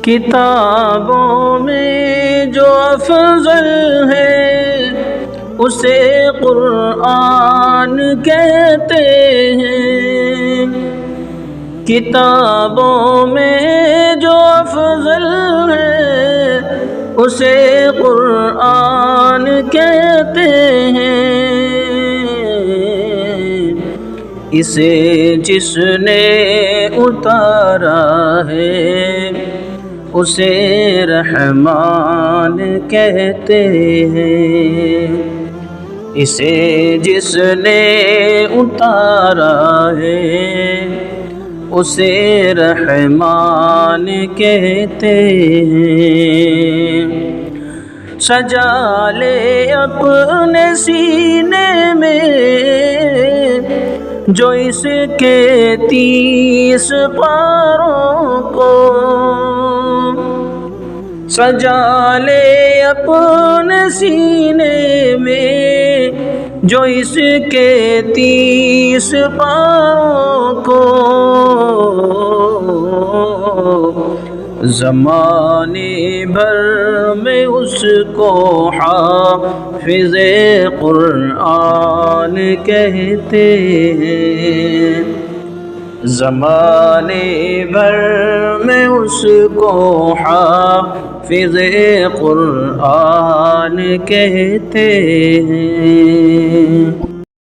کتابوں میں جو افضل ہے اسے قرآن کہتے ہیں۔ کتابوں میں جو افضل ہے اسے قرآن کہتے ہیں۔ اسے جس نے اتارا ہے اسے رحمان کہتے ہیں۔ اسے جس نے اتارا ہے اسے رحمان کہتے ہیں۔ سجا لے اپنے سینے میں جو اس کے 30 پاروں کو، سجا لے اپنے سینے میں جو اس کے 30 پاروں کو، زمانے بھر میں اس کو حافظ قرآن کہتے ہیں۔ زمانے بھر میں اس کو حافظ قرآن کہتے ہیں۔